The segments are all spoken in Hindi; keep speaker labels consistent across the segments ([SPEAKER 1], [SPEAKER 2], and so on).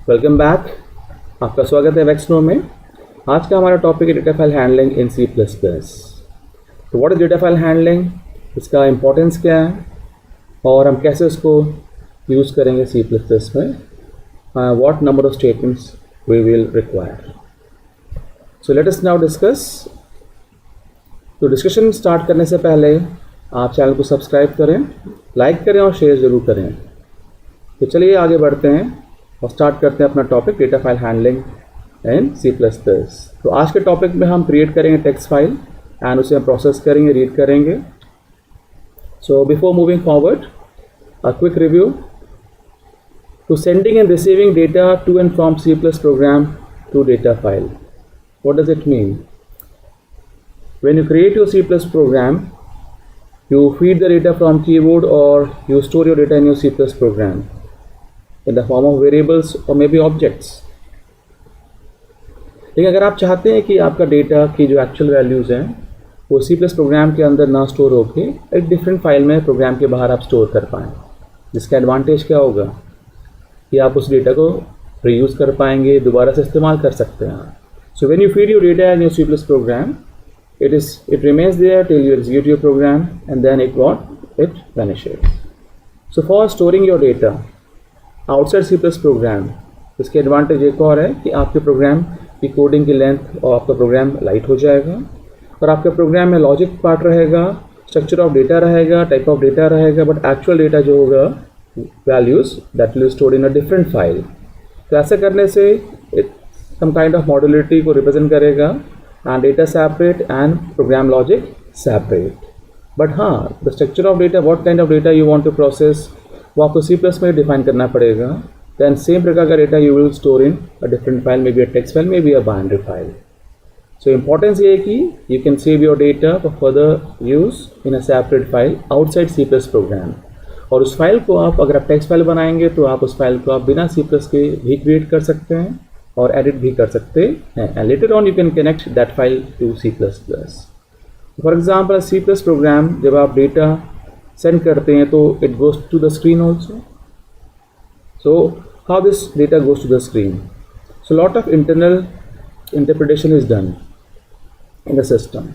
[SPEAKER 1] Welcome back. आपका स्वागत है वेक्सनो में। आज का हमारा टॉपिक है data file handling in C plus plus. तो what is data file handling, इसका इम्पोर्टेंस क्या है और हम कैसे उसको यूज़ करेंगे सी प्लस प्लस में, what number of statements we will require. So let us now discuss. तो डिस्कशन स्टार्ट करने से पहले आप चैनल को सब्सक्राइब करें, लाइक करें और शेयर ज़रूर करें। तो चलिए आगे बढ़ते हैं और स्टार्ट करते हैं अपना topic data file handling in C plus plus. तो आज के टॉपिक में हम क्रिएट करेंगे टेक्स्ट फाइल एंड उसे हम प्रोसेस करेंगे, रीड करेंगे। So before moving forward, a quick review. To sending and receiving data to and from C plus program to data file, what does it mean? When you create your C plus program, you feed the data from keyboard or you store your data in your C plus program in the form of variables or maybe objects. लेकिन अगर आप चाहते हैं कि आपका डेटा की जो एक्चुअल वैल्यूज़ हैं वो C plus प्रोग्राम के अंदर ना स्टोर होके एक डिफरेंट फाइल में प्रोग्राम के बाहर आप स्टोर कर पाएँ, जिसका एडवांटेज क्या होगा कि आप उस डेटा को रीयूज़ कर पाएंगे, दोबारा से इस्तेमाल कर सकते हैं। So when you feed your data in your C plus program, it remains there till you execute your program and then it vanishes. So for storing your data outside C plus program, इसके एडवांटेज एक और है कि आपके प्रोग्राम की कोडिंग की लेंथ और आपका प्रोग्राम लाइट हो जाएगा और आपके प्रोग्राम में लॉजिक पार्ट रहेगा, स्ट्रक्चर ऑफ डेटा रहेगा, टाइप ऑफ डेटा रहेगा, बट एक्चुअल डेटा जो होगा values that will stored in a different file. तो ऐसा करने से सम काइंड ऑफ मॉड्यूलरिटी को रिप्रेजेंट करेगा and data separate and program logic separate. But हाँ, the structure of data, what kind of data you want to process, वो आपको C plus में डिफाइन करना पड़ेगा। Then same प्रकार का data you will store in a different file, maybe a text file, maybe a binary file. So importance ये है कि you can save your data for further use in a separate file outside C plus program. और उस फाइल को आप, अगर आप टेक्स्ट फाइल बनाएंगे तो आप उस फाइल को आप बिना C plus के भी क्रिएट कर सकते हैं और एडिट भी कर सकते हैं and later on you can connect that file to C++। For example C+ program जब आप डेटा सेंड करते हैं तो it goes to the screen also. So how this data goes to the screen? So lot of internal interpretation is done in the system,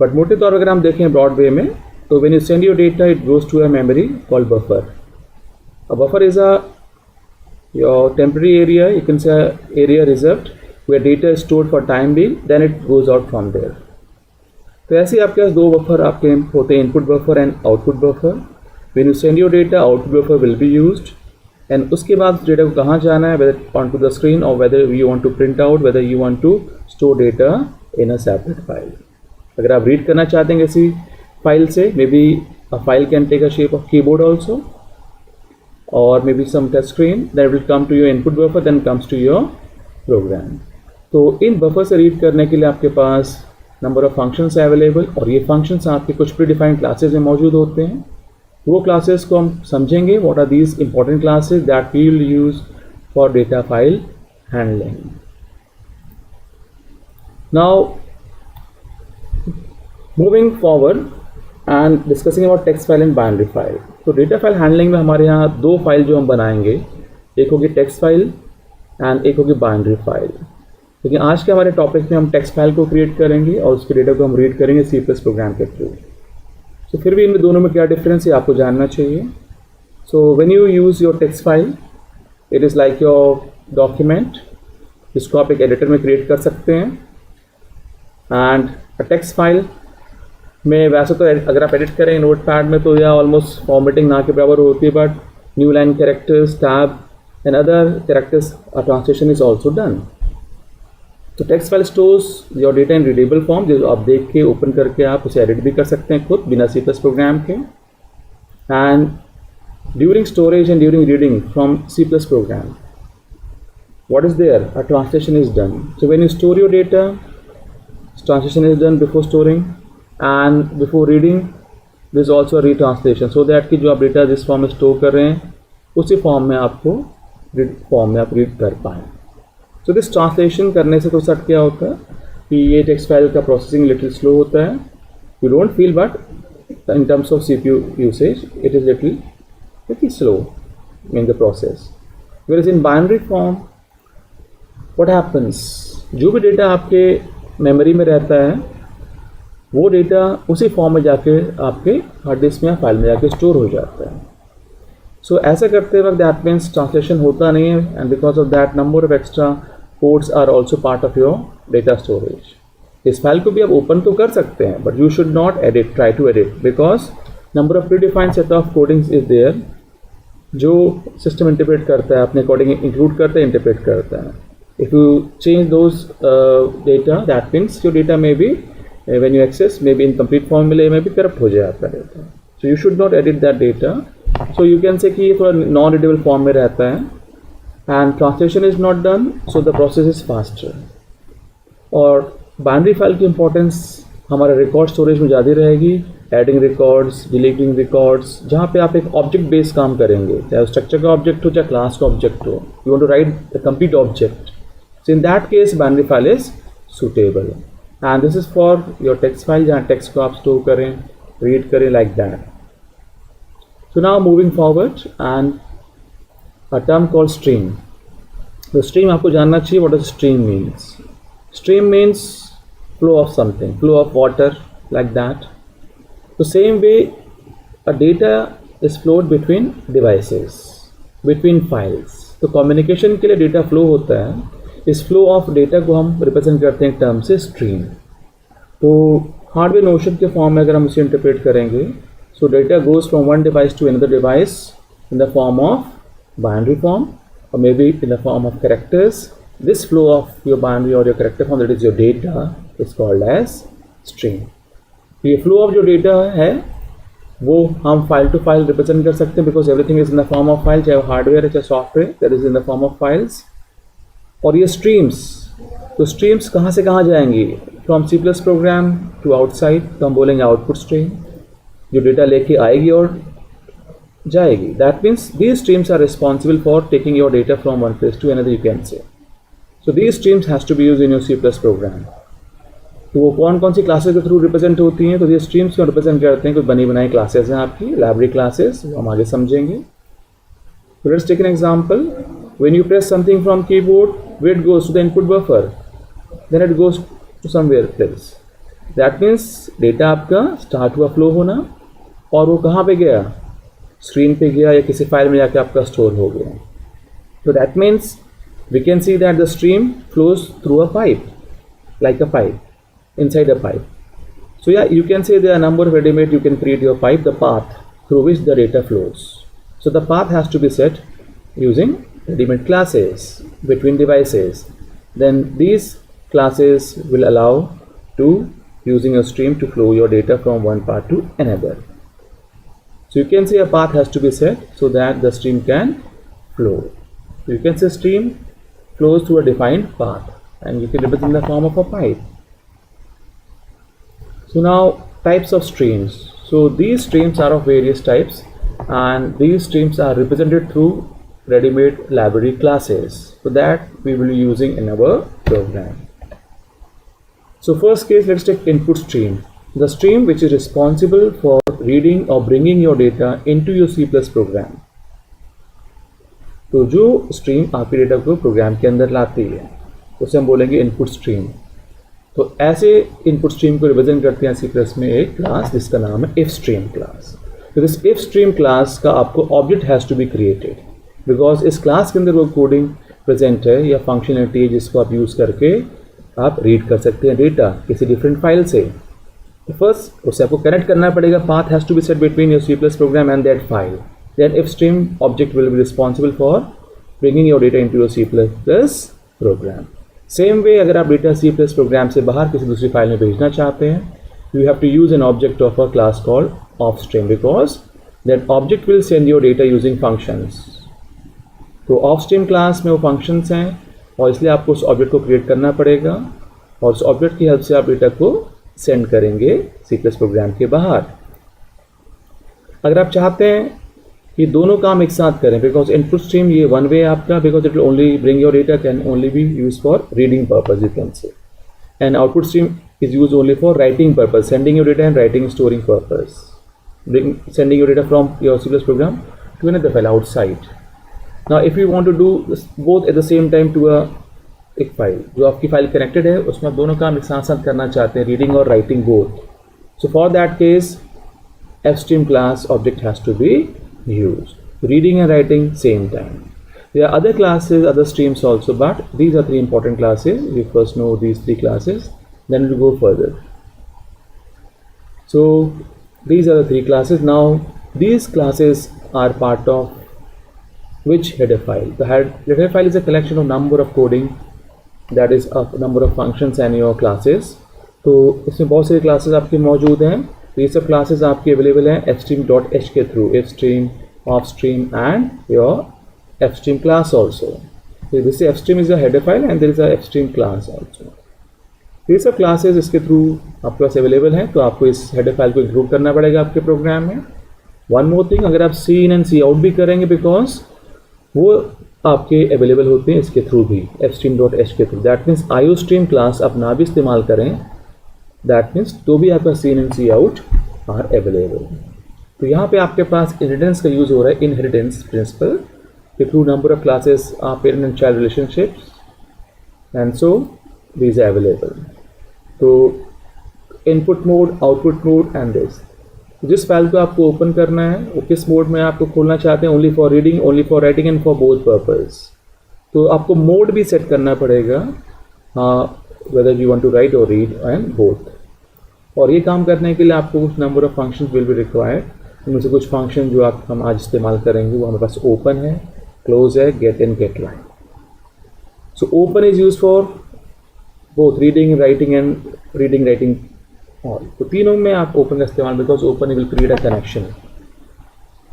[SPEAKER 1] but मोटे तौर पर अगर हम देखें ब्रॉड वे में, तो when you send your data it goes to a memory called buffer. A buffer is your temporary area, you can say area reserved where data is stored for time being, then it goes out from there. तो ऐसे आपके पास दो बफर आपके होते हैं, input buffer and output buffer. When you send your data, output buffer will be used and उसके बाद डेटा को कहाँ जाना है, whether onto the screen or whether you want to print out, whether you want to store data in a separate file. अगर आप रीड करना चाहते हैं किसी फाइल से, may be a file can take a shape of keyboard also, or maybe some touch screen that will come to your input buffer then comes to your program. तो इन बफर से रीड करने के लिए आपके पास नंबर ऑफ फंक्शंस है अवेलेबल और ये फंक्शंस आपके कुछ प्री डिफाइंड क्लासेस में मौजूद होते हैं। वो क्लासेस को हम समझेंगे, what are these important classes that we will use for data file handling. Now moving forward and discussing about text file and binary file. तो डेटा फाइल हैंडलिंग में हमारे यहाँ दो फाइल जो हम बनाएंगे, एक होगी टेक्स्ट फाइल एंड एक होगी बाइनरी फाइल। लेकिन आज के हमारे टॉपिक में हम टेक्स्ट फाइल को क्रिएट करेंगे और उसके डेटा को हम रीड करेंगे C+ प्रोग्राम के थ्रू। तो फिर भी इन दोनों में क्या डिफरेंस है आपको जानना चाहिए। सो when you use your text file, it is like your document जिसको आप एक एडिटर में क्रिएट कर सकते हैं। एंड अ टेक्स्ट फाइल में वैसे तो अगर आप एडिट करें नोट पैड में तो यह ऑलमोस्ट फॉर्मेटिंग ना के बराबर होती है, but new line characters, tab and other characters translation is also done. तो text file stores your data in readable form, जो आप देख के ओपन करके आप उसे एडिट भी कर सकते हैं खुद बिना C+ प्रोग्राम के। And during storage and during reading from C+ program, what is there? A translation is done. So when you store your data, translation is done before storing and before reading there is also a retranslation, so that कि जो आप डेटा जिस फॉर्म में स्टोर कर रहे हैं उसी फॉर्म में आपको फॉर्म में आप रीड कर पाएँ। तो दिस ट्रांसलेशन करने से तो सट क्या होता है कि ये टेक्स्ट फाइल का प्रोसेसिंग लिटिल स्लो होता है। You don't feel, but in terms of CPU usage it is little slow in the process. Whereas in binary form, what happens? जो भी डेटा आपके मेमोरी में रहता है वो डेटा उसी फॉर्म में जाके आपके हार्ड डिस्क में या फाइल में जाके स्टोर हो जाता है. सो ऐसा करते वक्त दैट मीन्स ट्रांसलेशन होता नहीं है, and because of that number of extra codes are also part of your data storage. इस फाइल को भी आप ओपन तो कर सकते हैं, but you should not edit, try to edit, because number of predefined set of codings is there जो सिस्टम इंटरप्रेट करता है, अपने अकॉर्डिंग इंक्लूड करता है, इंटरप्रेट करता है. If you change those data, that means your data में भी when you access maybe incomplete form मिले, में भी करप्ट हो जाए आपका data. So you should not edit that data. So you can say कि ये थोड़ा नॉन रीडेबल फॉर्म में रहता है and translation is not done, so the process is faster. और बाइनरी फाइल की इंपॉर्टेंस हमारे रिकॉर्ड स्टोरेज में ज़्यादा रहेगी. एडिंग रिकॉर्ड्स, डिलीटिंग रिकॉर्ड्स, जहाँ पे आप एक ऑब्जेक्ट बेस्ड काम करेंगे, चाहे स्ट्रक्चर का ऑब्जेक्ट हो चाहे क्लास का ऑब्जेक्ट हो, you want to write the complete object. So in that case binary file is suitable. And this is for your text file, जहाँ टेक्स्ट को आप स्टोर करें, रीड करें, like that. So now moving forward and a term called stream. तो स्ट्रीम आपको जानना चाहिए what does stream means. Stream means flow of something, flow of water, like that. तो same way a data is flowed between devices, between files. तो कम्युनिकेशन के लिए डेटा फ्लो होता है. इस फ्लो ऑफ डेटा को हम रिप्रेजेंट करते हैं टर्म से स्ट्रीम. तो हार्डवेयर नोशन के फॉर्म में अगर हम उसे इंटरप्रेट करेंगे, so data goes from one device to another device in the form of binary form और may be in the form of characters. This flow of your binary और your character form, that is your data, is called as stream. ये फ्लो ऑफ जो डेटा है वो हम फाइल टू फाइल रिप्रेजेंट कर सकते हैं, because everything is in the form of file, चाहे हार्डवेयर है चाहे software, that is in the form of files. और ये स्ट्रीम्स, तो स्ट्रीम्स कहाँ से कहाँ जाएंगी? From C plus program to outside, तो हम बोलेंगे आउटपुट स्ट्रीम, जो डेटा लेके आएगी और जाएगी. That means these streams are responsible for taking your data from one place to another, you can say. So these streams has to be use in your C plus program. तो वो कौन कौन सी क्लासेस के थ्रू रिप्रेजेंट होती हैं? तो ये स्ट्रीम्स को रिप्रेजेंट करते हैं कुछ बनी बनाई क्लासेस हैं आपकी, लाइब्रेरी क्लासेस, हम आगे समझेंगे. So let's take an example. When you press something from keyboard, where it goes to the input buffer, then it goes to somewhere else. That means data आपका स्टार्ट हुआ फ्लो होना और वो कहाँ पे गया? स्क्रीन पे गया या किसी फाइल में जाके आपका स्टोर हो गया. So that means we can see that the stream flows through a pipe, like a pipe, inside a pipe. So yeah, you can say there are a number of ready-made, you can create your pipe, the path through which the data flows. So the path has to be set using ready-made classes between devices. Then these classes will allow to using a stream to flow your data from one path to another. So you can say a path has to be set so that the stream can flow. So you can say stream flows through a defined path and you can represent in the form of a pipe. So now types of streams. So these streams are of various types and these streams are represented through ready-made library classes. So that we will be using in our program. So first case, let's take input stream. The stream which is responsible for reading or bringing your data into your C+ program. तो जो स्ट्रीम आपके डेटा को प्रोग्राम के अंदर लाती है उसे हम बोलेंगे इनपुट स्ट्रीम. तो ऐसे इनपुट स्ट्रीम को रिप्रेजेंट करते हैं C+ में एक क्लास जिसका नाम है इफ स्ट्रीम क्लास. तो इस इफ स्ट्रीम क्लास का आपको object has to be created, because इस क्लास के अंदर वो कोडिंग प्रेजेंट है या फंक्शनलिटी है जिसको आप यूज़ करके आप रीड कर सकते हैं डेटा किसी डिफरेंट फाइल से. तो फर्स्ट उसे आपको कनेक्ट करना पड़ेगा. Path has to be set between your C+ program and that file. Then if stream object will be responsible for bringing your data into your C++ program. Same way अगर आप डेटा C+ प्रोग्राम से बाहर किसी दूसरी फाइल में भेजना चाहते हैं, you have to use an object of a class called offstream because that object will send your data using functions. तो offstream क्लास में वो फंक्शंस हैं और इसलिए आपको उस ऑब्जेक्ट को क्रिएट करना पड़ेगा और उस ऑब्जेक्ट की हेल्प से आप डेटा को सेंड करेंगे C+ प्रोग्राम के बाहर. अगर आप चाहते हैं ये दोनों काम एक साथ करें, बिकॉज इनपुट स्ट्रीम ये वन वे आपका, because it will only bring your data, can only B use for reading purpose you can से, and output stream is used only for writing purpose, sending your data and writing storing purpose, sending your data from your C+ program to another file outside. Now if you want to do both at the same time to एक फाइल, जो आपकी फाइल कनेक्टेड है उसमें आप दोनों काम एक साथ साथ करना चाहते हैं, रीडिंग और writing both. So for that case fstream class object has to be used. Reading and writing same time. There are other classes, other streams also, but these are three important classes. You first know these three classes, then we'll go further. So these are the three classes. Now these classes are part of which header file? The header file is a collection of number of coding, that is a number of functions and your classes. तो इसमें बहुत सारे classes आपके मौजूद हैं. तो ये सब क्लासेस आपके अवेलेबल हैं fstream.h के through, fstream, offstream and your fstream class also. So this fstream is a header file and there is a fstream class also. ये सब क्लासेस इसके थ्रू आपके पास अवेलेबल हैं, तो आपको इस हेडर फाइल को इंक्लूड करना पड़ेगा आपके प्रोग्राम में. वन मोर थिंग, अगर आप सी इन एंड सी आउट भी करेंगे बिकॉज वो आपके अवेलेबल होते हैं इसके थ्रू भी, fstream.h के through. That means iostream class आप ना भी इस्तेमाल करें, दैट मीन्स तो भी आपका c in and c out are available. तो यहाँ पे आपके पास इनहेरिटेंस का यूज़ हो रहा है, इनहेरिटेंस प्रिंसिपल के through number of classes parent and child relationships and so these are available. तो input mode, output mode and this. जिस फाइल को आपको ओपन करना है वो किस मोड में आपको खोलना चाहते हैं, only for reading, only for writing and for both purpose. तो आपको मोड भी सेट करना पड़ेगा, whether you want to write or read and both. और ये काम करने के लिए आपको कुछ number of functions will be required. उनमें से कुछ फंक्शन जो हम आज इस्तेमाल करेंगे वो हमारे पास ओपन है, क्लोज है, get and get line. So open is use for both reading, writing and reading, writing all. तो तीनों में आप ओपन का इस्तेमाल, because open will create a connection,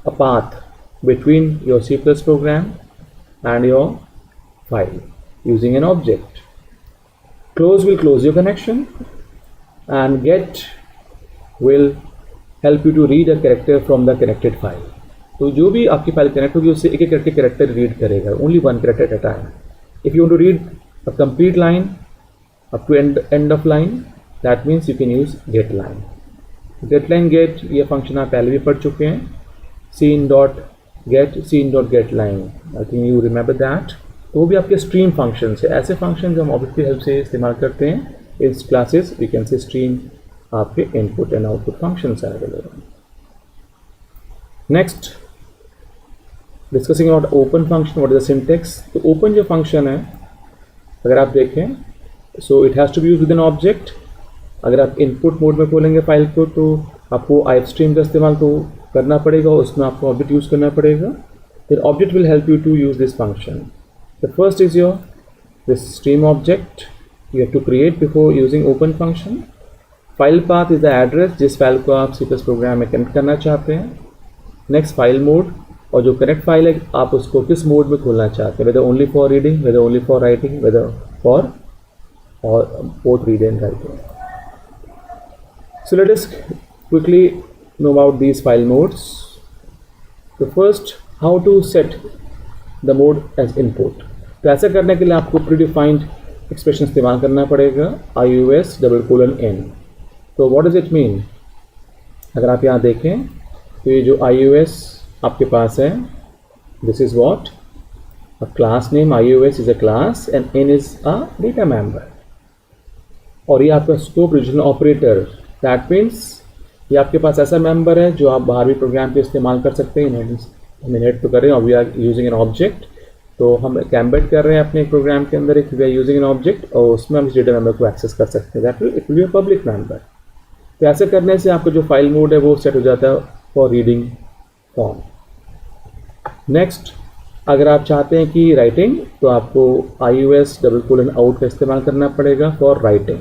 [SPEAKER 1] a path between your C+ program and your file using an object. Close will close your connection and get will help you to read a character from the connected file. तो जो भी आपकी फाइल कनेक्ट होगी उससे एक एक करके कैरेक्टर रीड करेगा, only one character at a time. If you want to read a complete line up to end of line, that means you can use get line. Get line, get ये फंक्शन आप पहले भी पढ़ चुके हैं, scene.get, scene.getLine. I think you remember that. तो वो भी आपके स्ट्रीम फंक्शन है, ऐसे फंक्शन जो हम ऑब्जेक्ट की हेल्प से इस्तेमाल करते हैं. इस classes we can say stream आपके इनपुट एंड आउटपुट फंक्शन है available. Next discussing about open function, what is the syntax. तो ओपन जो फंक्शन है अगर आप देखें, so it has to be use with an object. अगर आप इनपुट मोड में खोलेंगे फाइल को तो आपको ifstream का इस्तेमाल तो करना पड़ेगा, उसमें आपको ऑब्जेक्ट यूज़ करना पड़ेगा. फिर object will help you to use this function. The first is this stream object you have to create before using open function. File path is the address जिस फाइल को आप C+ प्रोग्राम में कनेक्ट करना चाहते हैं. नेक्स्ट फाइल मोड, और जो कनेक्ट फाइल है आप उसको किस मोड में खोलना चाहते हैं, whether only for reading, whether only for writing, whether for or both read and writing. So let us quickly know about these file modes. The first, how to set the mode as input. तो ऐसा करने के लिए आपको प्रीडिफाइंड एक्सप्रेशन इस्तेमाल करना पड़ेगा, ios:\n. तो व्हाट डज इट मीन? अगर आप यहाँ देखें तो ये जो ios आपके पास है, this is what a class name. ios is a class and n is a data member. और ये आपका scope regional operator, that means ये आपके पास ऐसा मेंबर है जो आप बाहर भी प्रोग्राम पे इस्तेमाल कर सकते हैं. हम इनहेरिट तो कर रहे हैं और we are using an object, तो हम एम्बेड कर रहे हैं अपने प्रोग्राम के अंदर एक we are using an object, और उसमें हम इस डेटा मेंबर को एक्सेस कर सकते हैं. That will it will be a public member. तो ऐसे करने से आपका जो फाइल मोड है वो सेट हो जाता है फॉर रीडिंग फॉर्म. नेक्स्ट, अगर आप चाहते हैं कि राइटिंग, तो आपको ios:\out का इस्तेमाल करना पड़ेगा फॉर राइटिंग.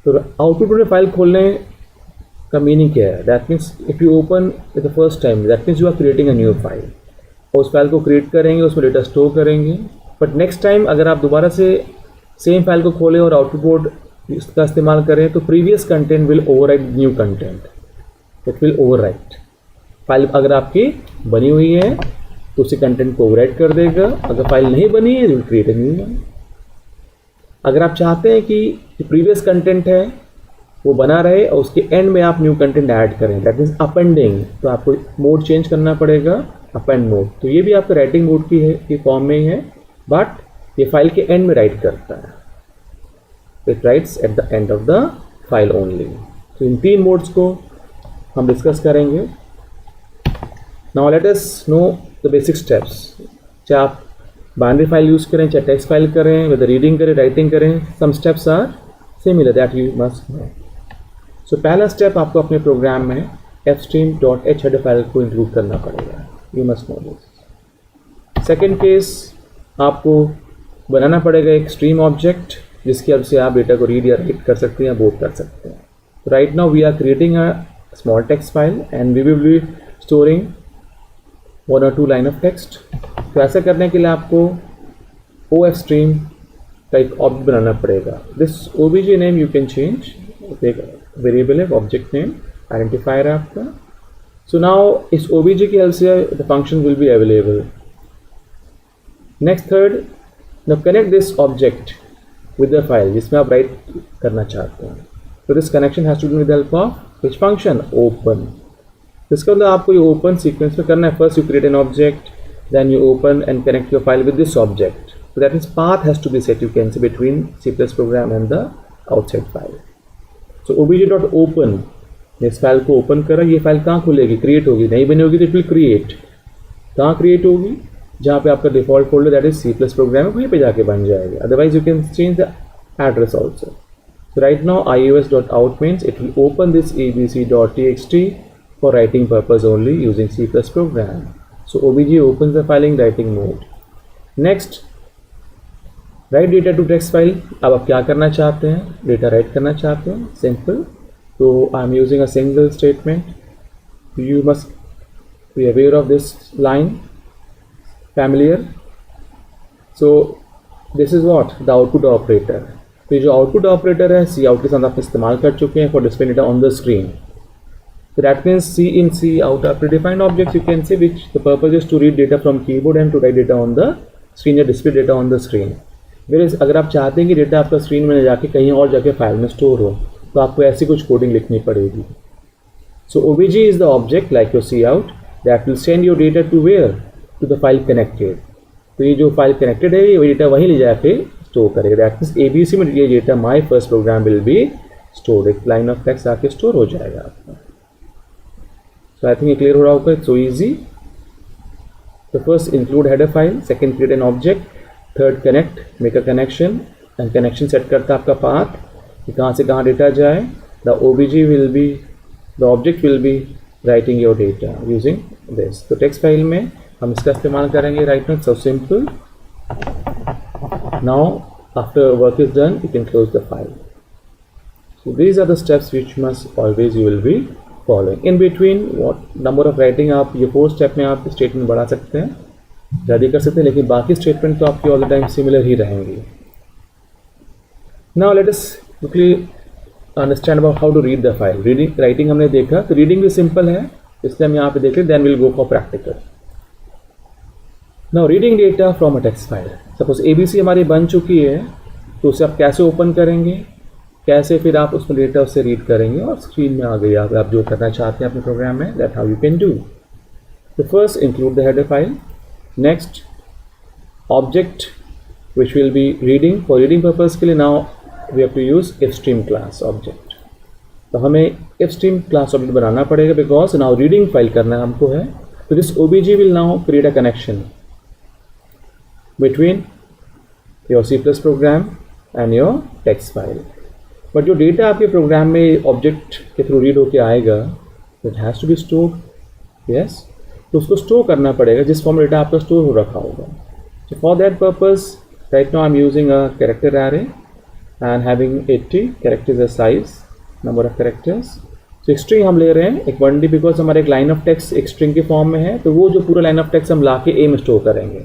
[SPEAKER 1] तो आउटपुट में फाइल खोलने का मीनिंग क्या है? That means if you open the first time, that means you are creating a new file. उस फाइल को क्रिएट करेंगे, उसमें डेटा स्टोर करेंगे, बट नेक्स्ट टाइम अगर आप दोबारा से सेम फाइल को खोलें और आउटपुट मोड इसका इस्तेमाल करें तो previous content will overwrite new content. It will overwrite. File अगर आपकी बनी हुई है तो उसी कंटेंट को ओवरराइट कर देगा, अगर फाइल नहीं बनी है will create a new one. अगर आप चाहते हैं कि प्रीवियस कंटेंट है वो बना रहे और उसके एंड में आप न्यू कंटेंट ऐड करें, दैट मीन्स अपेंडिंग, तो आपको मोड चेंज करना पड़ेगा अपेंड मोड, तो ये भी आपका राइटिंग मोड की फॉर्म में ही है, बट ये फाइल के एंड में राइट करता है, it writes at the end of the file only. तो इन 3 मोड्स को हम डिस्कस करेंगे। Now let us know the basic steps. चाहे आप बाइनरी फाइल यूज करें, चाहे टेक्स्ट फाइल करें, वेदर रीडिंग करें, राइटिंग करें, some steps are similar that you must know. So पहला स्टेप आपको अपने प्रोग्राम में fstream.h हेडर फाइल को इंक्लूड करना पड़ेगा, you must no this. Second case, आपको बनाना पड़ेगा एक स्ट्रीम ऑब्जेक्ट जिसकी हेल्प से आप डेटा को रीड या राइट कर सकते हैं या बोथ कर सकते हैं। Right now we are creating a small text file and we will be storing 1 or 2 line of text. तो ऐसा करने के लिए आपको OFStream का एक ऑब्जेक्ट बनाना पड़ेगा। This OBJ name you can change, एक वेरिएबल है, ऑब्जेक्ट नेम, आइडेंटिफायर है आपका। सो नाउ इस OBJ की हेल्प से the function will be available. Next third, now connect this object with the file जिसमें आप राइट करना चाहते हैं। तो this connection has to be with the help of which function, open. इसका मतलब आपको ये ओपन सीक्वेंस में करना है। First you create an object, then you open and connect your file with this object. So that means path has to be set, you can say, between C++ program and the outside file. So obj.open, इस फाइल को ओपन करा, ये फाइल कहाँ खुलेगी, क्रिएट होगी, नहीं बनी होगी तो इट विल क्रिएट। कहाँ क्रिएट होगी, जहाँ पे आपका default folder that is C++ program है वहीं पे जाके बन जाएगा। Otherwise you can change the address also. So right now ios.out means it will open this abc.txt for writing purpose only using C++ program. So OBJ opens the file in writing mode. Next, write data to text file. अब आप क्या करना चाहते हैं, डेटा राइट करना चाहते हैं, सिंपल। तो आई am using a single statement, you must be aware of this line, familiar. So this is what the output operator. तो ये जो आउटपुट ऑपरेटर है सी आउट के साथ आप इस्तेमाल कर चुके हैं for display data on the screen. So that means C in, C out are predefined objects, you can say, which the purpose is to read data from keyboard and to write data on the screen या display data on the screen. Whereas अगर आप चाहते हैं कि डेटा आपका स्क्रीन में जाके कहीं और जाके फाइल में स्टोर हो, तो आपको ऐसी कुछ कोडिंग लिखनी पड़ेगी। So OBJ is the object like your C out that will send your data to where, to the file connected. तो ये जो फाइल कनेक्टेड है ये डेटा वहीं ले जाके स्टोर करेगा। That means ABC में ये data my first program will be stored, एक लाइन ऑफ टेक्स्ट आके स्टोर हो जाएगा आपका। So I think ये क्लियर हो रहा होगा, so easy. So first include header file, second create an object, third connect, make a connection, and connection set करता है आपका path कि कहाँ से कहाँ डेटा जाए। The OBJ will be, the object will be writing your data using this. तो text file में हम इसका इस्तेमाल करेंगे right now, so simple. Now after work is done, you can close the file. So these are the steps which must always you will be following. In between what number of writing आप ये 4 स्टेप में आप स्टेटमेंट बढ़ा सकते हैं, ज़्यादा कर सकते हैं, लेकिन बाकी स्टेटमेंट तो आपकी ऑल द टाइम सिमिलर ही रहेंगी। Now let us quickly understand about how to read the file. Reading writing हमने देखा, तो रीडिंग भी सिंपल है, इसलिए हम यहाँ पे देख लें, then will go for practical. Now reading data from a text file, suppose ABC हमारी बन चुकी है, तो उसे आप कैसे ओपन करेंगे, कैसे फिर आप उसमें डेटा उससे रीड करेंगे और स्क्रीन में आ गई आप जो करना चाहते हैं अपने प्रोग्राम में, that how you can do. तो first include the header file, next object which will be reading, for reading purpose के लिए now we have to use fstream class object. तो हमें fstream क्लास ऑब्जेक्ट बनाना पड़ेगा बिकॉज नाउ रीडिंग फाइल करना हमको है। तो this OBJ will now create a connection between your C++ program and your text file. But जो डेटा आपके प्रोग्राम में ऑब्जेक्ट के थ्रू रीड होके आएगा, it has to be stored, yes. तो उसको स्टोर करना पड़ेगा जिस फॉर्म में डेटा आपका स्टोर हो रखा होगा। So for that purpose, right now I'm using a character array and having 80 characters as size, number of characters. So string हम ले रहे हैं एक 1D because हमारे एक लाइन ऑफ टेक्स्ट एक स्ट्रिंग के फॉर्म में है, तो वो जो पूरा लाइन ऑफ टेक्स्ट हम ला के ए में स्टोर करेंगे।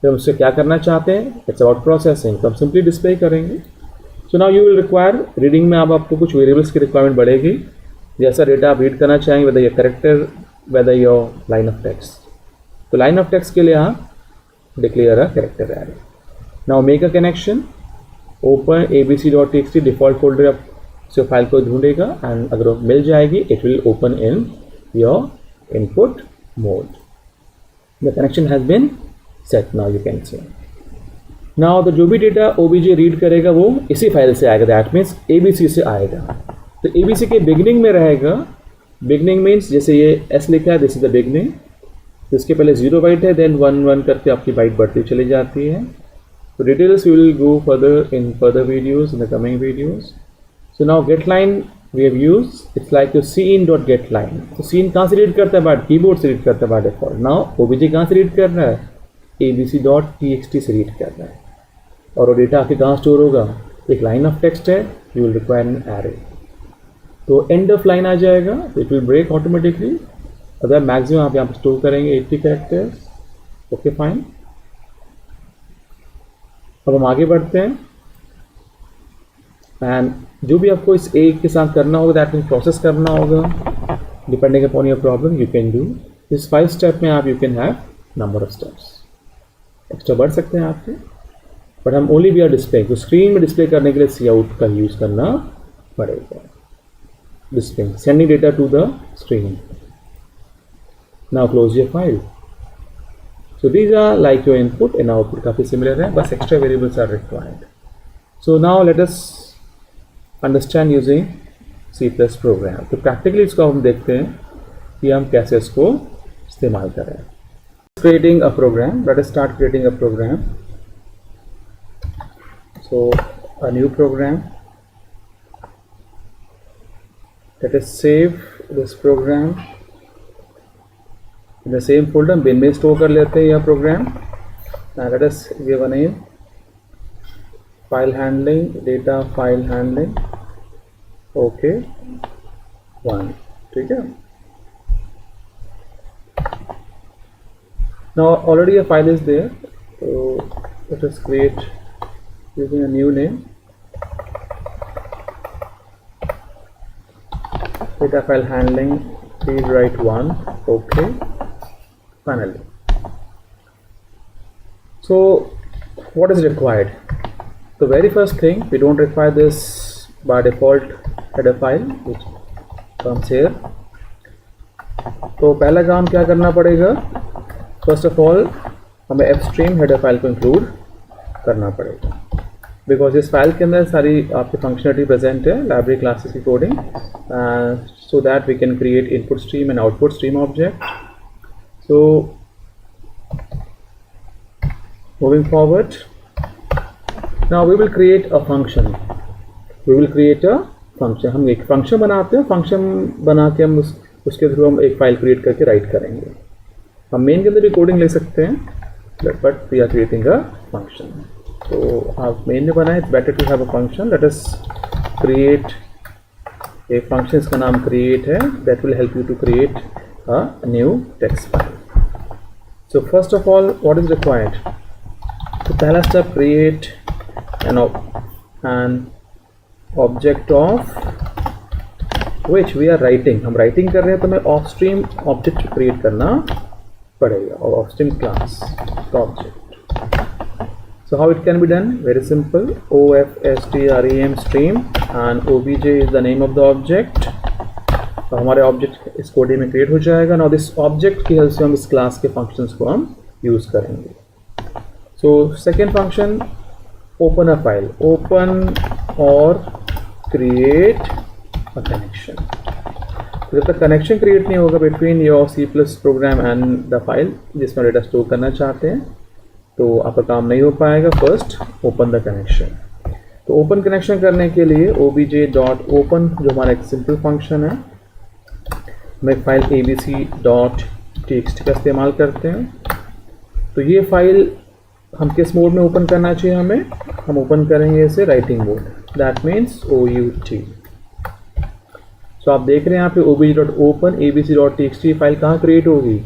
[SPEAKER 1] तो हम उससे क्या करना चाहते हैं, इट्स अबाउट प्रोसेसिंग, तो हम सिंपली डिस्प्ले करेंगे। So now you will require, reading में अब आपको कुछ वेरिएबल्स की रिक्वायरमेंट बढ़ेगी, जैसा डेटा आप रीड करना चाहेंगे, whether your character, whether your line of text. तो लाइन ऑफ टेक्स्ट के लिए आप declare a character array. Now make a connection, open abc.txt default folder से फाइल को ढूंढेगा एंड अगर मिल जाएगी it will open in your input mode. The connection has been set now you can से। नाउ तो जो भी डेटा OBJ रीड करेगा वो इसी फाइल से आएगा, दैट मीन्स ABC से आएगा। तो ABC के बिगनिंग में रहेगा, बिगनिंग मीन्स जैसे ये S लिखा है, दिस इज द बिगनिंग, तो इसके पहले 0 बाइट है, देन 1 1 करके आपकी बाइट बढ़ती चली जाती है। तो details we will go further in further videos, in the coming videos. So now get line we have use, it's like your cin dot get line. तो सीन कहाँ से रीड करता है? बाय कीबोर्ड से रीड करता है बाय डिफॉल्ट। नाउ OBJ कहाँ से रीड कर रहा है? abc.txt से रीड कर रहा है। और वो डेटा आपके कहाँ स्टोर होगा? एक लाइन ऑफ टेक्स्ट है, you will require an array, तो एंड ऑफ लाइन आ जाएगा, तो इट विल ब्रेक ऑटोमेटिकली। अगर मैक्सिमम आप यहाँ पर स्टोर करेंगे 80 कैरेक्टर्स, ओके फाइन। अब हम आगे बढ़ते हैं, एंड जो भी आपको इस एक के साथ करना होगा, दैट मीन्स प्रोसेस करना होगा, depending upon your problem you can do इस 5 स्टेप में। आप you can have number of steps, extra बढ़ सकते हैं आपके, बट हम ओनली वी आर डिस्प्ले, तो स्क्रीन में डिस्प्ले करने के लिए सी आउट का यूज़ करना पड़ेगा। Display, sending data to the screen. Now close your file. So these are like your input and output, काफ़ी similar है, बस extra variables are required. So now let us understand using C+ program. तो practically इसको हम देखते हैं कि हम कैसे इसको इस्तेमाल करें। Creating a program. Let us start creating a program. So a new program. Let us save this program in the same folder, bin में स्टोर कर लेते हैं यह programme. let us give a name, file handling, data file handling, okay 1, ठीक है। now already a file is there, so let us create using a new name, data file handling, read write 1, okay finally. So what is required? The very first thing, we don't require this by default header file which comes here. तो पहला काम क्या करना पड़ेगा? फर्स्ट ऑफ ऑल हमें fstream हेडर फाइल को इंक्लूड करना पड़ेगा, बिकॉज इस फाइल के अंदर सारी आपकी फंक्शनलिटी प्रेजेंट है, लाइब्रेरी क्लासेस की coding, so that we can create input stream and output stream object. So moving forward, now we will create a function. We will create a function. हम एक फंक्शन बनाते हैं, फंक्शन बना के हम उसके थ्रू हम एक फाइल क्रिएट करके राइट करेंगे। हम मेन के अंदर भी कोडिंग ले सकते हैं, but we are creating a function. तो आप मेन ने बनाए, it's better to have a function. Let us create एक फंक्शन, इसका नाम क्रिएट है, that will help you to create a new text file. So first of all, what is required? तो पहला step, create an object of which we are writing. हम writing कर रहे हैं तो हमें offstream object create करना पड़ेगा, और offstream class का object. So how it can be done? Very simple. OFSTREM stream and OBJ is the name of the object. तो हमारे ऑब्जेक्ट इस कोड में क्रिएट हो जाएगा। नाउ दिस ऑब्जेक्ट की हेल्प से हम इस क्लास के फंक्शंस को हम यूज़ करेंगे। So second function, open a file, open और क्रिएट अ कनेक्शन। जब तक कनेक्शन क्रिएट नहीं होगा between your C+ program and the file जिसमें डेटा स्टोर करना चाहते हैं, तो आपका काम नहीं हो पाएगा। First open the connection. तो ओपन कनेक्शन करने के लिए obj.open जो हमारा एक सिंपल फंक्शन है, हम एक फाइल abc.txt का इस्तेमाल करते हैं। तो ये फाइल हम किस मोड में ओपन करना चाहिए? हम ओपन करेंगे इसे writing mode, that means OUT। तो आप देख रहे हैं यहाँ पे obj.open abc.txt फाइल कहाँ क्रिएट होगी?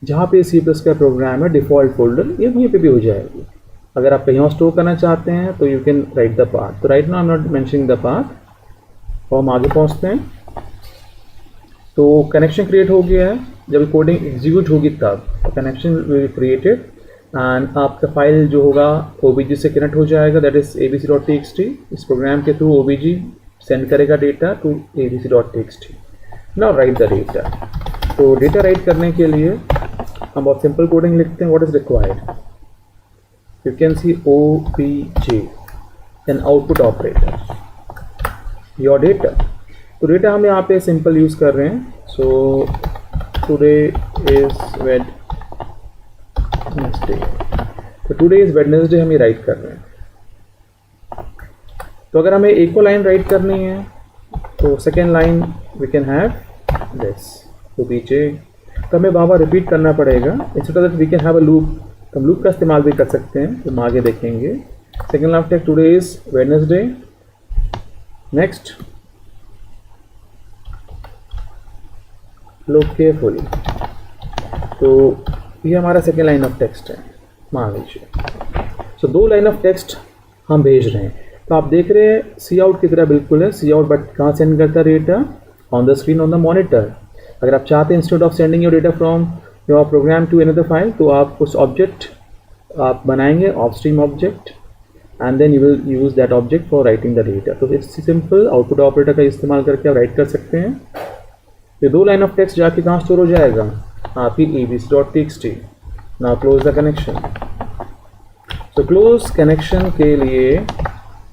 [SPEAKER 1] जहाँ पे C+ का प्रोग्राम है, डिफ़ॉल्ट फोल्डर ये वहीं पे भी हो जाएगी। अगर आप कहीं और स्टोर करना चाहते हैं तो you can write the path. तो right now I am not mentioning the path. और हम आगे पहुँचते हैं। तो कनेक्शन क्रिएट हो गया है, जब कोडिंग एग्जीक्यूट होगी तब कनेक्शन विल क्रिएटेड, एंड आपका फाइल जो होगा OBJ से कनेक्ट हो जाएगा, दैट इज abc.txt। इस प्रोग्राम के थ्रू OBJ सेंड करेगा data to abc.txt। Now write the data. तो डेटा राइट करने के लिए हम बहुत सिंपल कोडिंग लिखते हैं. What is required? You can see OBJ an output operator. Your data, तो डेटा हम यहाँ पे सिंपल यूज़ कर रहे हैं. So today is Wednesday. तो टुडे इज वेडनेसडे हम ये राइट कर रहे हैं. तो अगर हमें एक को लाइन राइट करनी है तो second line we can have this OBJ. तो हमें बार बार रिपीट करना पड़ेगा. Instead of that we can have a loop. तो हम लूप का इस्तेमाल भी कर सकते हैं, तो हम आगे देखेंगे. Second line take today is Wednesday. Next look carefully. तो ये हमारा सेकेंड लाइन ऑफ टेक्स्ट है, मान लीजिए. सो 2 लाइन ऑफ टेक्स्ट हम भेज रहे हैं. तो आप देख रहे हैं सी आउट की तरह बिल्कुल है. सी आउट बट कहाँ सेंड करता है data? On the screen, on the monitor. अगर आप चाहते हैं instead of sending your data from your program to another file, तो आप उस ऑब्जेक्ट आप बनाएंगे of stream object and then you will use that object for writing the data. तो इट्स सिंपल आउटपुट ऑपरेटर का इस्तेमाल करके आप राइट कर सकते हैं. ये 2 लाइन ऑफ टेक्स्ट जाके कहाँ स्टोर हो जाएगा? आपकी abc.txt. Now close the connection. तो क्लोज कनेक्शन के लिए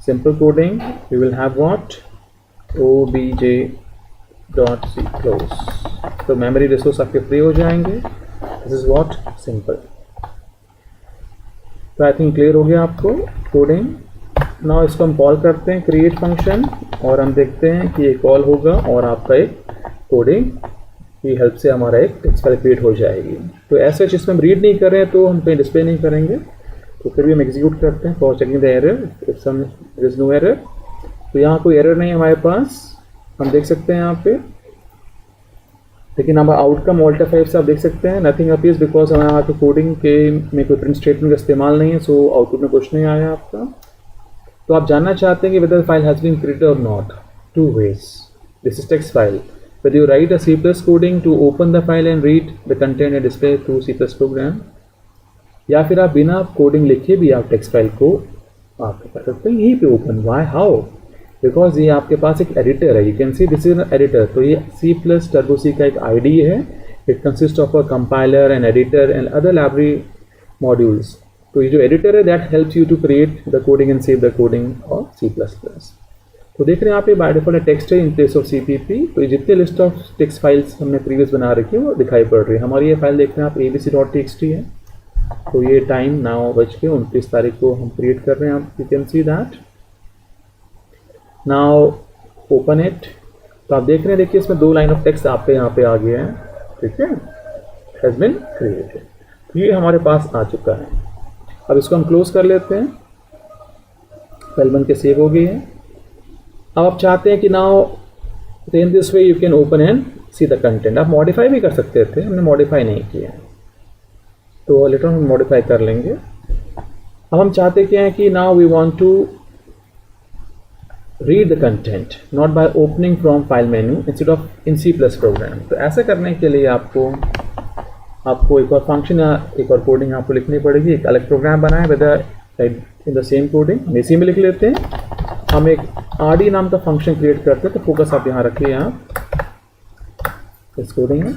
[SPEAKER 1] simple coding we will have what? obj.c close. तो मेमोरी रिसोर्स आपके फ्री हो जाएंगे. This is what simple. तो आई थिंक क्लियर हो गया आपको कोडिंग. नाउ इसको हम कॉल करते हैं क्रिएट फंक्शन, और हम देखते हैं कि ये कॉल होगा और आपका एक कोडिंग की हेल्प से हमारा एक टेक्स्ट फाइल क्रिएट हो जाएगी. तो ऐसे इसमें हम रीड नहीं कर रहे हैं तो हम कहीं डिस्प्ले नहीं करेंगे. तो फिर भी हम एग्जीक्यूट करते हैं for checking the error. If some there is no error, तो यहाँ कोई एरर नहीं है हमारे पास, हम देख सकते हैं यहाँ पे. लेकिन हमारा आउटकम ऑल्टर 5 से आप देख सकते हैं नथिंग अपीयर्स बिकॉज हमारे यहाँ पे कोडिंग के में कोई प्रिंट स्टेटमेंट का इस्तेमाल नहीं है. सो आउटपुट में कुछ नहीं आया आपका. तो आप जानना चाहते हैं कि whether file has been created और not. 2 ways. This is text file. Whether you write a C+ coding to open the file and read the content and display through C+ program, या फिर आप बिना कोडिंग लिखे भी आप टेक्स्ट फाइल को आप कर सकते हैं यहीं पे ओपन. Why how? बिकॉज ये आपके पास एक एडिटर है. You can see this is an editor. तो ये C+ Turbo C का एक IDE है. It consist of a compiler and editor and other library modules. तो ये जो एडिटर है that helps you to create the coding and save the coding of C++. तो देख रहे हैं यहाँ पे बाय डिफॉल्ट टेक्स्ट है इन प्लेस ऑफ CPP. तो ये जितने लिस्ट ऑफ टेक्स्ट फाइल्स हमने प्रीवियस बना रखी है वो दिखाई पड़ रही है. हमारी ये फाइल देख रहे हैं आप abc.txt है. तो ये टाइम 9:29 तारीख को हम क्रिएट कर रहे हैं. आप you can see that. Now open it. तो आप देख रहे हैं, देखिए इसमें 2 लाइन ऑफ टेक्स्ट आपके यहाँ पे आ गया है. ठीक है, हैज़ बीन क्रिएटेड. तो ये हमारे पास आ चुका है. अब इसको हम क्लोज कर लेते हैं. फाइल बन के सेव हो गई है. अब आप चाहते हैं कि now in this way you can open and see the content. आप मॉडिफाई भी कर सकते थे, हमने मॉडिफाई नहीं किया, तो लेटर हम मॉडिफाई कर लेंगे. अब हम चाहते क्या है कि now we want to read the content not by opening from file menu instead of in C+ program. तो ऐसा करने के लिए आपको एक और फंक्शन या एक और कोडिंग आपको लिखनी पड़ेगी. एक अलग प्रोग्राम बनाए whether in the same coding. हम इसी में लिख लेते हैं. हम एक RD नाम का फंक्शन क्रिएट करते हैं. तो फोकस आप यहाँ रखिए. यहाँ इस कोडिंग में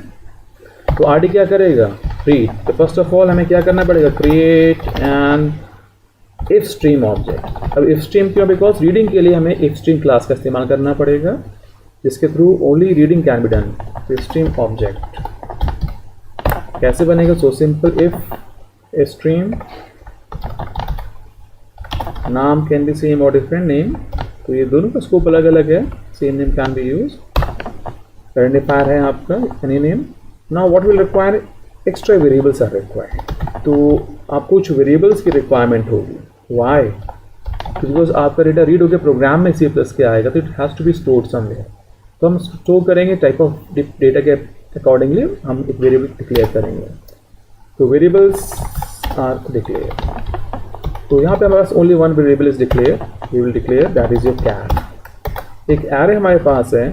[SPEAKER 1] तो RD क्या करेगा? रीड. तो फर्स्ट ऑफ ऑल हमें क्या करना पड़ेगा? Create an if stream object. अब इफ स्ट्रीम क्यों? बिकॉज रीडिंग के लिए हमें इफ स्ट्रीम क्लास का इस्तेमाल करना पड़ेगा जिसके through only reading can be done. If stream object कैसे बनेगा? So simple. इफ स्ट्रीम नाम कैन बी सेम और डिफरेंट नेम. तो ये दोनों का स्कोप अलग अलग है. Same name can be use. Identifier है आपका any name. Now what will require? Extra variables are required. तो आपको कुछ वेरिएबल्स की रिक्वायरमेंट होगी. वाई? बिकॉज आपका डेटा रीड होकर प्रोग्राम में C+ के आएगा तो it has to be stored somewhere. तो हम स्टोर करेंगे टाइप ऑफ डेटा के अकॉर्डिंगली हम एक वेरिएबल डिक्लेयर करेंगे. तो वेरिएबल्स आर डिक्लेयर. तो यहाँ पे हमारे पास only one variable is declare. We will declare that is your char. एक एरे हमारे पास है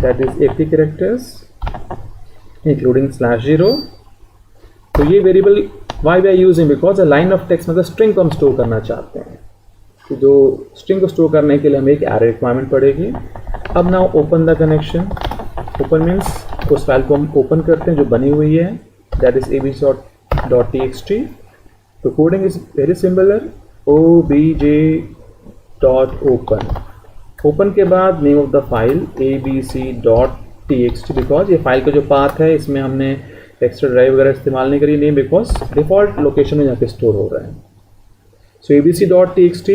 [SPEAKER 1] दैट इज 80 कैरेक्टर्स इंक्लूडिंग /0. तो ये variable why we are using? Because a line of text मतलब स्ट्रिंग को हम स्टोर करना चाहते हैं. तो जो स्ट्रिंग को स्टोर करने के लिए हमें एक एरे रिक्वायरमेंट पड़ेगी. अब now open the connection. Open means उस फाइल को हम ओपन करते हैं जो बनी हुई है. that is abc.txt. The coding is very similar, obj.open. Open के बाद name of the file abc.txt, because ये फाइल का जो पाथ है इसमें हमने एक्स्ट्रा ड्राइव वगैरह इस्तेमाल नहीं करी, नहीं, बिकॉज डिफॉल्ट लोकेशन में जाके स्टोर हो रहा है. सो abc.txt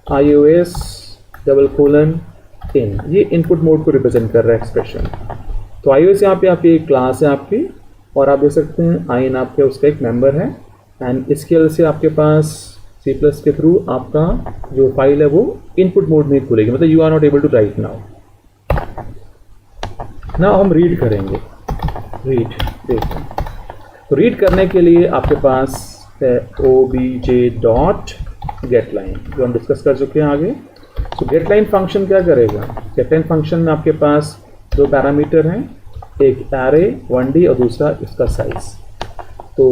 [SPEAKER 1] iOS:in, ये इनपुट मोड को रिप्रेजेंट कर रहा है एक्सप्रेशन. तो iOS यहाँ पे आपकी एक क्लास है आपकी, और आप देख सकते हैं in आपके उसका एक मेंबर है, एंड इसके वजह से आपके पास C+ के थ्रू आपका जो फाइल है वो इनपुट मोड में खुलेगी, मतलब you are not able to write now. हम रीड करेंगे. रीड देखते हैं. तो रीड करने के लिए आपके पास है obj.getLine, जो हम डिस्कस कर चुके हैं आगे. तो getLine फंक्शन क्या करेगा? getLine फंक्शन में आपके पास दो पैरामीटर हैं, एक एरे 1D और दूसरा इसका साइज. तो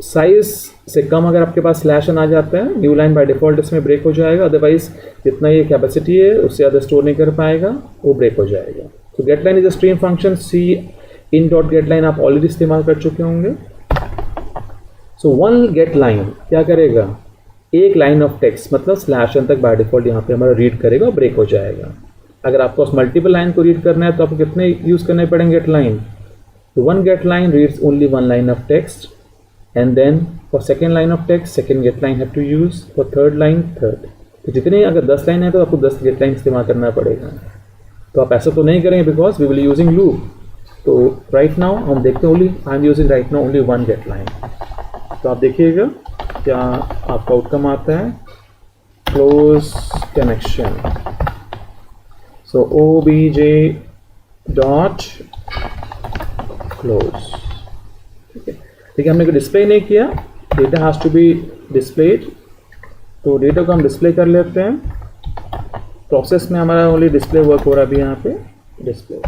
[SPEAKER 1] साइज से कम अगर आपके पास /n आ जाता है, न्यू लाइन बाय डिफॉल्ट इसमें ब्रेक हो जाएगा, अदरवाइज जितना ये कैपेसिटी है उससे ज़्यादा स्टोर नहीं कर पाएगा, वो ब्रेक हो जाएगा. तो getLine is a stream function. in.getLine आप ऑलरेडी इस्तेमाल कर चुके होंगे. सो वन getLine क्या करेगा? एक लाइन ऑफ टेक्स्ट मतलब /n तक बाय डिफॉल्ट यहाँ पे हमारा रीड करेगा और ब्रेक हो जाएगा. अगर आपको उस मल्टीपल लाइन को रीड करना है तो आपको कितने यूज़ करने पड़ेंगे getLine? तो one getLine reads only one line of text, and then for second line of text second getLine have to use, for third line third. तो जितने अगर 10 लाइन है तो आपको 10 getLine इस्तेमाल करना पड़ेगा. तो आप ऐसा तो नहीं करेंगे because we will using loop. तो राइट नाउ हम देखते हैं only I am using right now only one getLine. तो आप देखिएगा क्या आपका आउटकम आता है. Close connection. So obj.close. ठीक है, हमने कोई डिस्प्ले नहीं किया. Data has to be displayed. तो डेटा को हम डिस्प्ले कर लेते हैं. प्रोसेस में हमारा ओनली डिस्प्ले वर्क हो रहा है अभी यहाँ पे डिस्प्ले.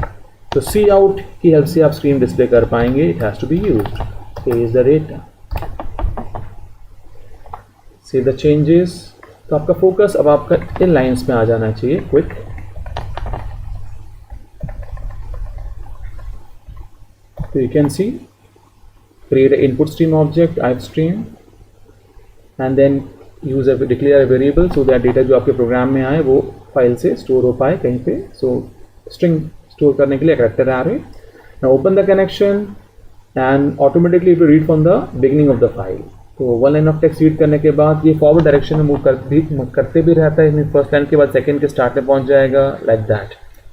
[SPEAKER 1] तो सी आउट की हेल्प से आप स्क्रीन डिस्प्ले कर पाएंगे. It has to be used. Is the data, see the changes. तो आपका फोकस अब आपका इन लाइंस में आ जाना चाहिए क्विक. तो you can C create an input stream object iVstream and then use a declare a variable so that data जो आपके प्रोग्राम में आए वो फाइल से स्टोर हो पाए कहीं पे. सो स्ट्रिंग स्टोर करने के लिए कैरेक्टर आ रहे. Now open the connection and automatically it will read from the beginning of the file. तो one line of text read करने के बाद ये फॉरवर्ड डायरेक्शन में मूव करते भी रहता है. फर्स्ट लाइन के बाद सेकंड के स्टार्ट में पहुंच जाएगा लाइक दैट.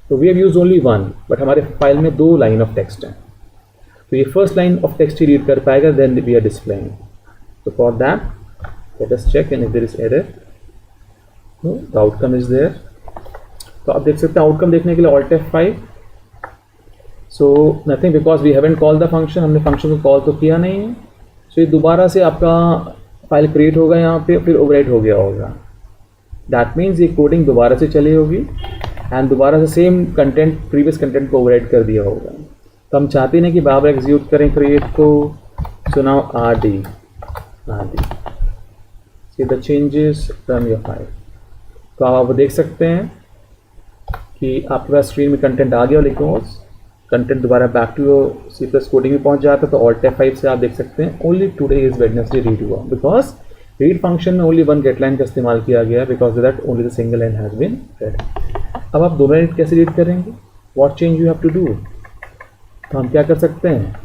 [SPEAKER 1] तो we have use only one, but हमारे फाइल में दो लाइन ऑफ टेक्स्ट हैं. तो ये फर्स्ट लाइन ऑफ टेक्स्ट ही रीड कर पाएगा, देन वी आर डिस्प्लेइंग. तो for that let us check and if there is error, the outcome is there. तो आप देख सकते हैं आउटकम देखने के लिए Alt F5. So nothing because we haven't call the function, हमने फंक्शन को कॉल तो किया नहीं है. सो ये दोबारा से आपका फाइल क्रिएट होगा यहाँ पे, फिर ओवरराइट हो गया होगा. दैट मीन्स ये कोडिंग दोबारा से चली होगी एंड दोबारा से सेम कंटेंट प्रीवियस कंटेंट को ओवरराइट कर दिया होगा. तो हम चाहते नहीं कि बार एग्जीक्यूट करें क्रिएट को. So now RD C the changes run your file. तो आप देख सकते हैं कि आपके पास स्क्रीन में कंटेंट आ गया, लेकिन कंटेंट दोबारा बैक टू C+ कोडिंग में पहुंच जाता है. तो Alt F5 से आप देख सकते हैं only today is Wednesday read हुआ, बिकॉज रीड फंक्शन में ओनली वन getLine का इस्तेमाल किया गया, because that only the single line has been read. अब आप दोनों लाइन कैसे रीड करेंगे? What change you have to do? तो हम क्या कर सकते हैं,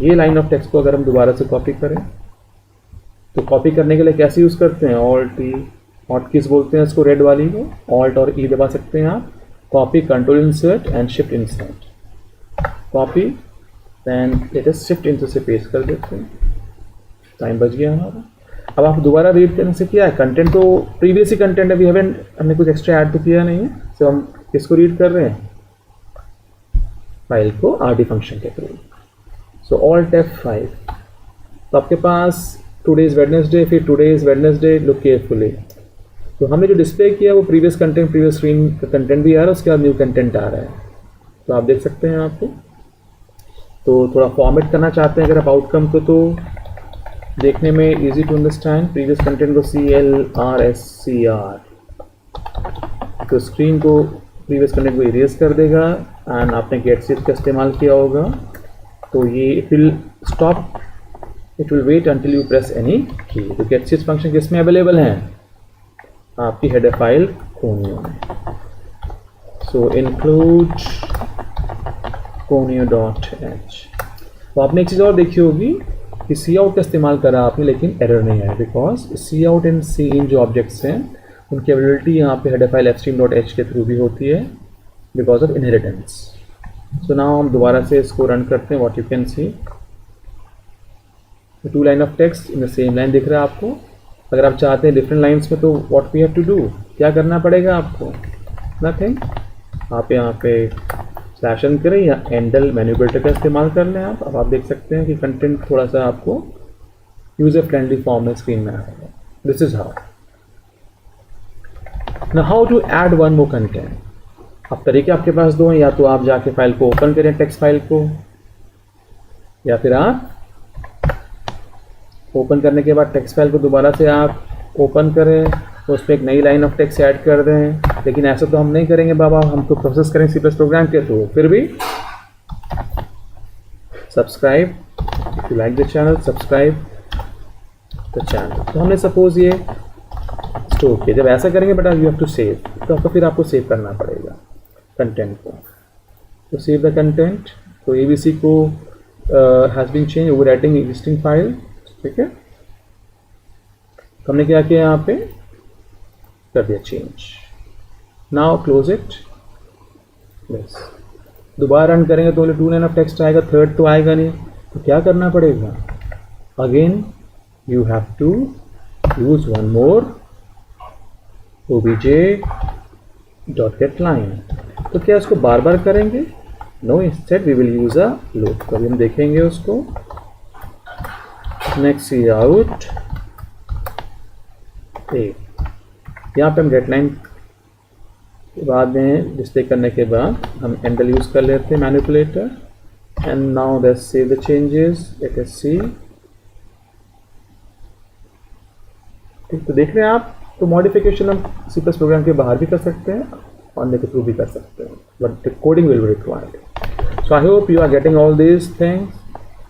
[SPEAKER 1] ये लाइन ऑफ टेक्स्ट को अगर हम दोबारा से कॉपी करें तो कॉपी करने के लिए कैसे यूज़ करते हैं? Alt कीज बोलते हैं इसको, रेड वाली को. Alt और E दबा सकते हैं आप. Copy, control insert and shift insert. Copy then let us shift insert से पेस्ट कर देते हैं. टाइम बच गया हमारा. अब आप दोबारा रीड करने से क्या है, कंटेंट तो प्रीवियस ही कंटेंट है, हमने कुछ एक्स्ट्रा ऐड तो किया नहीं है. तो हम किसको रीड कर रहे हैं? फाइल को RD फंक्शन के थ्रू. सो Alt F5. तो आपके पास टुडे इज वेडनेसडे, फिर today is Wednesday. Look carefully. तो हमने जो डिस्प्ले किया वो प्रीवियस स्क्रीन का कंटेंट भी आ रहा है, उसके बाद न्यू कंटेंट आ रहा है. तो आप देख सकते हैं यहाँ पे. तो थोड़ा फॉर्मेट करना चाहते हैं अगर आप आउटकम को, तो देखने में easy to understand. Previous content को CLRSCR. तो स्क्रीन को प्रीवियस कंटेंट को इरेज कर देगा. एंड आपने गेट सीट का इस्तेमाल किया होगा. तो ये it will stop, it will wait until you press any key. तो गेटसीज फंक्शन किस में अवेलेबल हैं? आपकी हेडर फाइल कोनियो में। सो इंक्लूड conio.h। तो आपने एक चीज़ और देखी होगी कि सी आउट का इस्तेमाल करा आपने, लेकिन एरर नहीं आया, बिकॉज सी आउट एंड सी इन जो ऑब्जेक्ट्स हैं उनकी अवेलेबिलिटी यहाँ पे हेडर फाइल fstream.h के थ्रू भी होती है because of inheritance. So now हम दोबारा से इसको रन करते हैं। What you can C 2 line of text in the same line दिख रहा है आपको। अगर आप चाहते हैं डिफरेंट लाइन्स में तो what we have to do, क्या करना पड़ेगा आपको? नथिंग। आप यहाँ पे स्लैशन करें या एंडल मैन्युपुलेटर का इस्तेमाल कर लें आप। अब आप देख सकते हैं कि कंटेंट थोड़ा सा आपको यूजर फ्रेंडली फॉर्म में स्क्रीन में आएगा। This is how. Now how to add one more content. अब तरीके आपके पास दो हैं, या तो आप जाके फाइल को ओपन करें टेक्स्ट फाइल को, या फिर आप ओपन करने के बाद टेक्स्ट फाइल को दोबारा से आप ओपन करें, तो उस पर एक नई लाइन ऑफ टेक्स्ट ऐड कर दें। लेकिन ऐसा तो हम नहीं करेंगे बाबा, हम तो प्रोसेस करें सी प्लस प्रोग्राम के थ्रू। फिर भी subscribe, if you like the channel subscribe the channel. तो हमने सपोज ये स्टोर किया। जब ऐसा करेंगे बेटा यू हैव टू सेव, तो आपको फिर आपको सेव करना पड़ेगा कंटेंट को। तो सेव द कंटेंट। तो ABC को has been change over writing existing file. ठीक है, तो हमने क्या किया यहाँ पे कर दिया चेंज। Now close it. बस दोबारा रन करेंगे तो 2 लाइन ऑफ टेक्स्ट आएगा, थर्ड तो आएगा नहीं। तो क्या करना पड़ेगा? Again you have to use one more obj.getLine। तो क्या इसको बार बार करेंगे? No, instead we will use a loop. कभी हम देखेंगे उसको। नेक्स्ट सी आउट ए, यहाँ पे हम गेटलाइन के बाद में डिस्प्ले करने के बाद हम एंडल यूज कर लेते हैं manipulator. And now let's save the changes. Let us see. ठीक, तो देख रहे हैं आप, तो मॉडिफिकेशन हम सी प्लस प्रोग्राम के बाहर भी कर सकते हैं और के थ्रू भी कर सकते हैं, but coding will be required. So I hope you are getting all this things.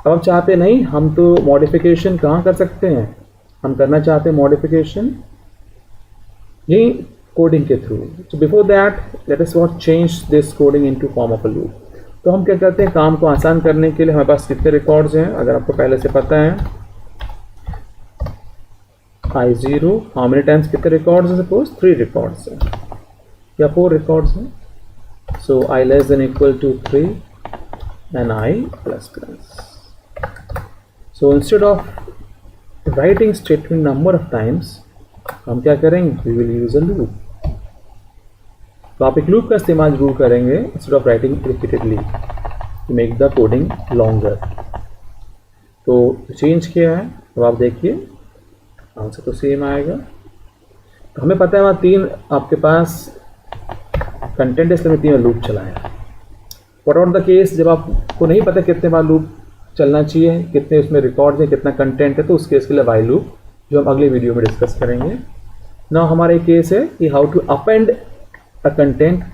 [SPEAKER 1] अब हम चाहते नहीं, हम तो मॉडिफिकेशन कहाँ कर सकते हैं? हम करना चाहते हैं मॉडिफिकेशन यही कोडिंग के through. So before that let us what change this coding into form of a loop. तो हम क्या करते हैं, काम को आसान करने के लिए हमारे पास कितने रिकॉर्ड्स हैं अगर आपको पहले से पता है। I0 हाउ मेनी टाइम्स कितने रिकॉर्ड्स हैं? सपोज 3 रिकॉर्ड्स हैं या 4 रिकॉर्ड्स हैं। So I less than equal to 3 and I plus plus. So instead of writing statement number of times हम क्या करेंगे? We will use a loop. तो आप एक लूप का इस्तेमाल जरूर करेंगे instead of writing repeatedly to make the coding longer. तो चेंज किया है, तो आप देखिए आंसर तो सेम आएगा। तो हमें पता है वहाँ 3 आपके पास कंटेंट है, इसलिए 3 लूप चलाया। व्हाट आउट द केस जब आपको नहीं पता कितने बार लूप चलना चाहिए, कितने उसमें रिकॉर्ड्स हैं, कितना कंटेंट है, तो उस केस के लिए वाइल लूप जो हम अगले वीडियो में डिस्कस करेंगे। नाउ हमारा एक केस है कि how to append a content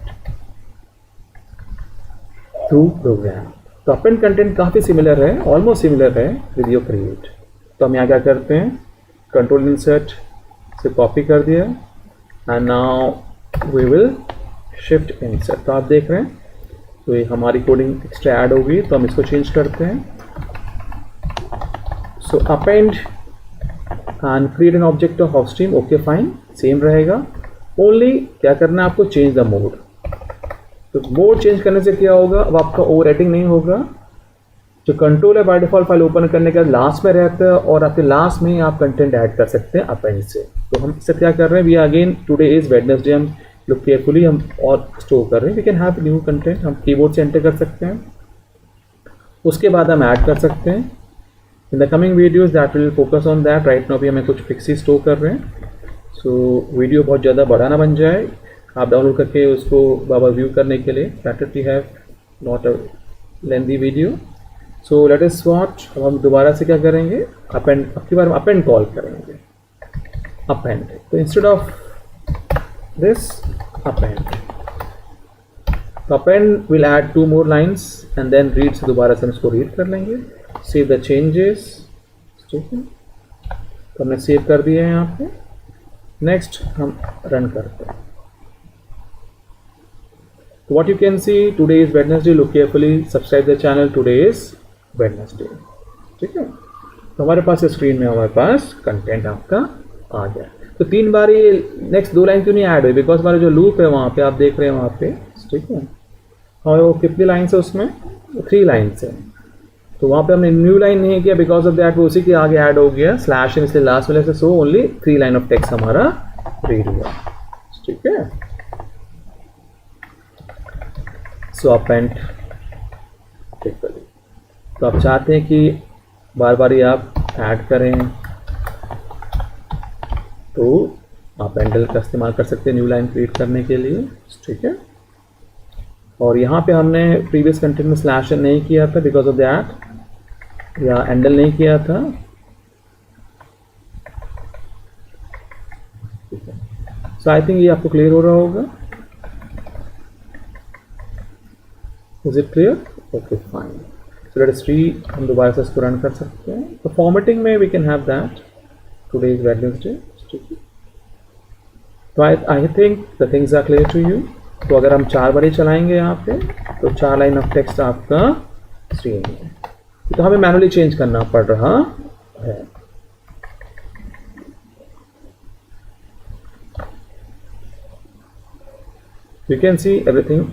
[SPEAKER 1] through program. तो अपेंड कंटेंट काफ़ी सिमिलर है, ऑलमोस्ट सिमिलर है विद योर क्रिएट। तो हम यहाँ क्या करते हैं, कंट्रोल इंसर्ट से कॉपी कर दिया and now we will shift insert. तो आप देख रहे हैं तो ये हमारी कोडिंग एक्स्ट्रा ऐड होगी, तो हम इसको चेंज करते हैं। So append and create an object of ofstream. Okay fine, same रहेगा। ओनली क्या करना है आपको, चेंज द मोड। तो मोड चेंज करने से क्या होगा, अब आपका ओवरराइटिंग नहीं होगा। जो कंट्रोल है बाय डिफॉल्ट फाइल ओपन करने के बाद लास्ट में रहता है और आपके लास्ट में आप कंटेंट ऐड कर सकते हैं अपेंड से। तो हम इससे क्या कर रहे हैं, we again today is Wednesday, हम लुक केयरफुली हम और स्टोर कर रहे हैं। We can have new content, हम कीबोर्ड से एंटर कर सकते हैं, उसके बाद हम ऐड कर सकते हैं। इन the coming videos that will focus on that. Right now भी हमें कुछ फिक्सेस स्टोर कर रहे हैं। सो वीडियो बहुत ज़्यादा बड़ा ना बन जाए, आप डाउनलोड करके उसको बाबा व्यू करने के लिए that we have not a lengthy video. So let us watch. अब हम दोबारा से क्या करेंगे, अपेंड, अब की बार हम अपेंड कॉल करेंगे। अपेंड, तो इंस्टेड ऑफ दिस अपेंड, तो append will add 2 more lines and then read से दोबारा से हम इसको रीड कर लेंगे. Save the changes. ठीक है, तो हमने सेव कर दिया है यहाँ पे. नेक्स्ट हम रन करते हैं. तो what you can C, today is Wednesday. Look carefully, subscribe the channel. Today is Wednesday. ठीक है, तो हमारे पास स्क्रीन में हमारे पास कंटेंट आपका आ गया. तो 3 बार ये नेक्स्ट 2 लाइन क्यों नहीं ऐड हुई? बिकॉज हमारा जो लूप है वहाँ पे आप देख रहे हैं वहाँ पे. ठीक है, और वो कितनी लाइन्स है उसमें? 3 लाइन्स है. तो वहाँ पे हमने न्यू लाइन नहीं किया, बिकॉज ऑफ दैट वो उसी के आगे ऐड हो गया स्लैश, इसलिए लास्ट में से so only 3 line of text हमारा रीड हुआ. ठीक है, सो अपेंड. तो आप चाहते हैं कि बार बार ही आप ऐड करें, तो आप एंडल का इस्तेमाल कर सकते हैं न्यू लाइन क्रिएट करने के लिए. ठीक है, और यहाँ पे हमने प्रीवियस कंटेंट में स्लैश नहीं किया था बिकॉज ऑफ दैट, या एंडल नहीं किया था. सो आई थिंक ये आपको क्लियर हो रहा होगा. Is it clear? Okay fine. So let us read. हम दोबारा से इसको रन कर सकते हैं. तो फॉर्मेटिंग में we can have that today is Wednesday. तो I think the things are clear to you. तो अगर हम 4 बार ही चलाएंगे यहाँ पे, तो 4 लाइन ऑफ टेक्स्ट आपका स्क्रीन में. तो हमें मैनुअली चेंज करना पड़ रहा है. You can see everything.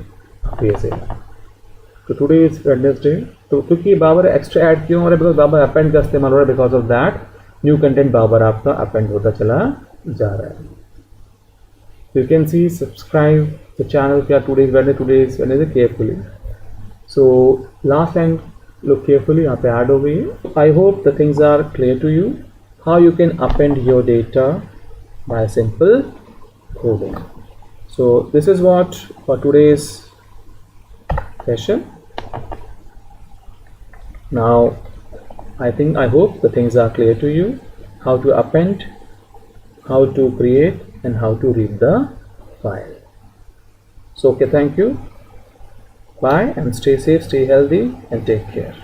[SPEAKER 1] तो टुडे इज वेडनेसडे. तो क्योंकि बाबर एक्स्ट्रा ऐड क्यों हो रहा है? बिकॉज बाबर अपेंड का इस्तेमाल हो रहा है. Because of that new content बाबर आपका अपेंड होता चला जा रहा है. You can see, subscribe the channel. Today is Wednesday carefully. So last line, look carefully. यहाँ पे add हो गई है. I hope the things are clear to you. How you can append your data by simple coding. So this is what for today's session. Now I hope the things are clear to you. How to append, how to create, and how to read the file. So okay, thank you. Bye and stay safe, stay healthy, and take care.